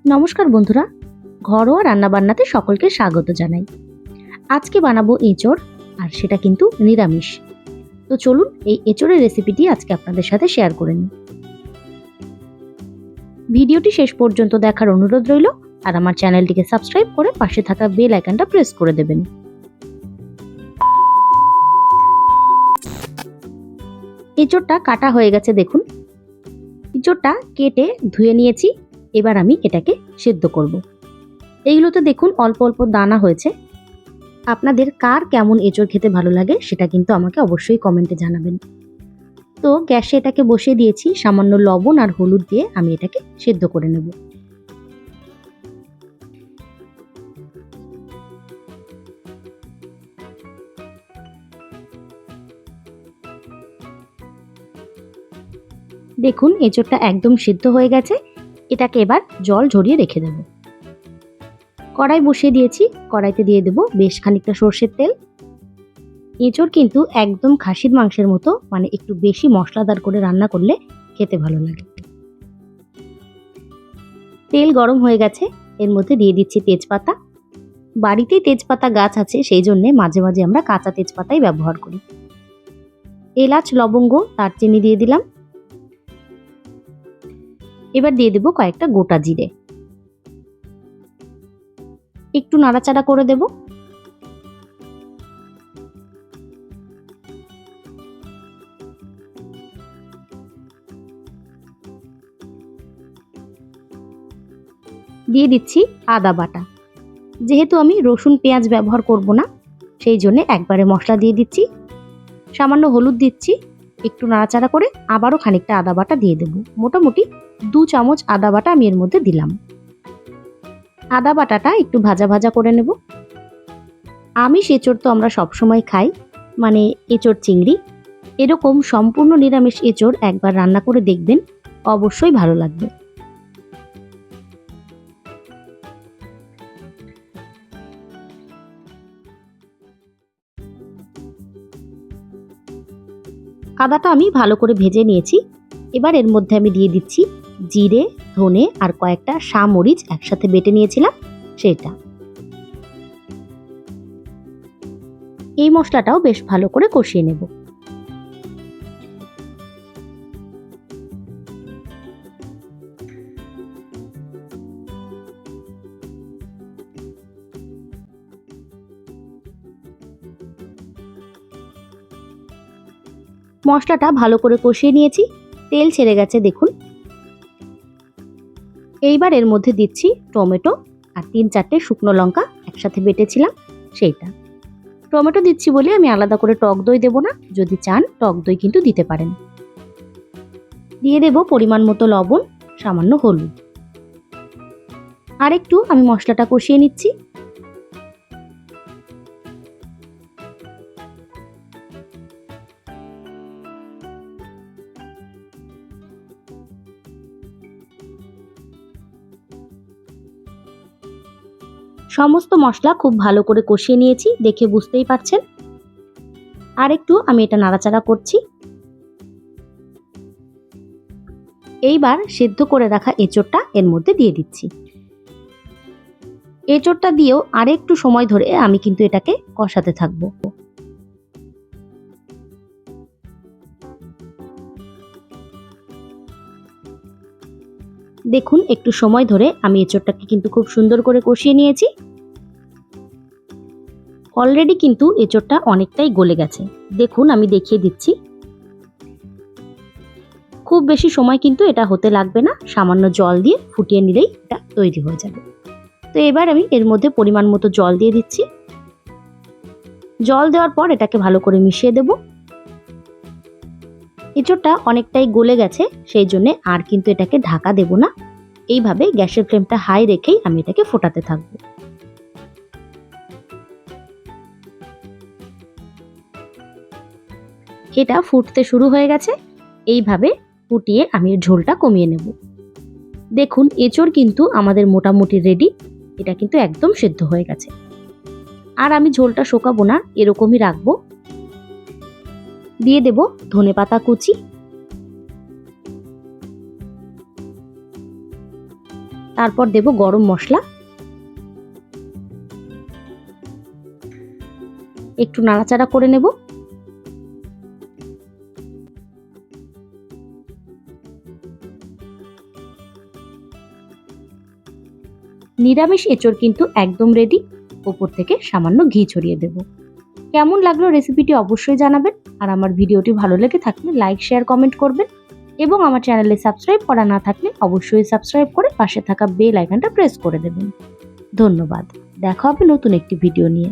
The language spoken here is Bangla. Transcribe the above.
নমস্কার বন্ধুরা, ঘরোয়া রান্নাবান্নাতে সকলকে স্বাগত জানাই। আজকে বানাবো এঁচোড়, আর সেটা কিন্তু নিরামিষ। তো চলুন এই এঁচোড়ের রেসিপিটি আজকে আপনাদের সাথে শেয়ার করে নিই। ভিডিওটি শেষ পর্যন্ত দেখার অনুরোধ রইল, আর আমার চ্যানেলটিকে সাবস্ক্রাইব করে পাশে থাকা বেল আইকনটা প্রেস করে দেবেন। এঁচোড়টা কাটা হয়ে গেছে, দেখুন। এঁচোড়টা কেটে ধুয়ে নিয়েছি। এবার আমি এটাকে সেদ্ধ করব। এইগুলোতে দেখুন অল্প অল্প দানা হয়েছে। আপনাদের কার কেমন এঁচোড় খেতে ভালো লাগে সেটা কিন্তু আমাকে অবশ্যই কমেন্টে জানাবেন। তো গ্যাসে এটাকে বসিয়ে দিয়েছি, সামান্য লবণ আর হলুদ দিয়ে আমি এটাকে সেদ্ধ করে নেব। দেখুন এঁচোড়টা একদম সিদ্ধ হয়ে গেছে। এটাকে এবার জল ঝরিয়ে রেখে দেব। কড়াই বসিয়ে দিয়েছি, কড়াইতে দিয়ে দেব বেশ খানিকটা সর্ষের তেল। এঁচোড় কিন্তু একদম খাসির মাংসের মতো, মানে একটু বেশি মশলাদার করে রান্না করলে খেতে ভালো লাগে। তেল গরম হয়ে গেছে, এর মধ্যে দিয়ে দিচ্ছি তেজপাতা। বাড়িতেই তেজপাতা গাছ আছে, সেই জন্যে মাঝে মাঝে আমরা কাঁচা তেজপাতাই ব্যবহার করি। এলাচ, লবঙ্গ, দারচিনি দিয়ে দিলাম। এবার দিয়ে দেব কয়েকটা গোটা জিরে। একটু নাড়াচাড়া করে দেব। দিয়ে দিচ্ছি আদা বাটা। যেহেতু আমি রসুন পেঁয়াজ ব্যবহার করব না, সেই জন্য একবারে মশলা দিয়ে দিচ্ছি। সামান্য হলুদ দিচ্ছি। একটু নাড়াচাড়া করে আবারও খানিকটা আদা বাটা দিয়ে দেব। মোটামুটি 2 চামচ আদা বাটা আমি এর মধ্যে দিলাম। আদা বাটাটা একটু ভাজা ভাজা করে নেব। আমিষ এঁচোড় তো আমরা সবসময় খাই, মানে এঁচোড় চিংড়ি। এরকম সম্পূর্ণ নিরামিষ এঁচোড় একবার রান্না করে দেখবেন, অবশ্যই ভালো লাগবে। আদাটা আমি ভালো করে ভেজে নিয়েছি। এবার এর মধ্যে আমি দিয়ে দিচ্ছি জিরে, ধনে আর কয়েকটা মরিচ একসাথে বেটে নিয়েছিলাম সেটা। এই মশলাটাও বেশ ভালো করে কষিয়ে নেব। মশলাটা ভালো করে কষিয়ে নিয়েছি, তেল ছেড়ে গেছে দেখুন। এইবার এর মধ্যে দিচ্ছি টমেটো আর 3-4টে শুকনো লঙ্কা একসাথে বেটেছিলাম সেইটা। টমেটো দিচ্ছি বলে আমি আলাদা করে টক দই দেব না, যদি চান টক দই কিন্তু দিতে পারেন। দিয়ে দেব পরিমাণ মতো লবণ, সামান্য হলুদ। আর একটু আমি মশলাটা কষিয়ে নিচ্ছি। সমস্ত মশলা খুব ভালো করে কষিয়ে নিয়েছি, দেখে বুঝতেই পারছেন। আর একটু আমি এটা নাড়াচাড়া করছি। এইবার সেদ্ধ করে রাখা এঁচোড়টা এর মধ্যে দিয়ে দিচ্ছি। এঁচোড়টা দিয়েও আর একটু সময় ধরে আমি কিন্তু এটাকে কষাতে থাকবো। দেখুন একটু সময় ধরে আমি এঁচোড়টাকে কিন্তু খুব সুন্দর করে কষিয়ে নিয়েছি। অলরেডি কিন্তু এঁচোড়টা অনেকটাই গলে গেছে, দেখুন আমি দেখিয়ে দিচ্ছি। খুব বেশি সময় কিন্তু এটা হতে লাগবে না, সামান্য জল দিয়ে ফুটিয়ে নিলেই এটা তৈরি হয়ে যাবে। তো এবার আমি এর মধ্যে পরিমাণ মতো জল দিয়ে দিচ্ছি। জল দেওয়ার পর এটাকে ভালো করে মিশিয়ে দেব। এঁচোড়টা অনেকটাই গলে গেছে, সেই জন্য আর কিন্তু এটাকে ঢাকা দেব না। এইভাবে গ্যাসের ফ্লেমটা হাই রেখেই আমি এটাকে ফোটাতে থাকবো। এটা ফুটতে শুরু হয়ে গেছে। এইভাবে ফুটিয়ে আমি ঝোলটা কমিয়ে নেব। দেখুন এঁচোড় কিন্তু আমাদের মোটামুটি রেডি। এটা কিন্তু একদম সেদ্ধ হয়ে গেছে। আর আমি ঝোলটা শোকাবো না, এরকমই রাখবো। দিয়ে দেব ধনেপাতা কুচি, তারপর দেব গরম মশলা, একটু নাড়াচাড়া করে নেব। নিরামিষ এঁচড় কিন্তু একদম রেডি। ওপর থেকে সামান্য ঘি ছড়িয়ে দেব। কেমন লাগলো রেসিপিটি অবশ্যই জানাবেন। আর আমার ভিডিওটি ভালো লেগে থাকলে লাইক, শেয়ার, কমেন্ট করবেন এবং আমার চ্যানেলে সাবস্ক্রাইব করা না থাকলে অবশ্যই সাবস্ক্রাইব করে পাশে থাকা বেল আইকনটা প্রেস করে দেবেন। ধন্যবাদ। দেখা হবে নতুন একটি ভিডিও নিয়ে।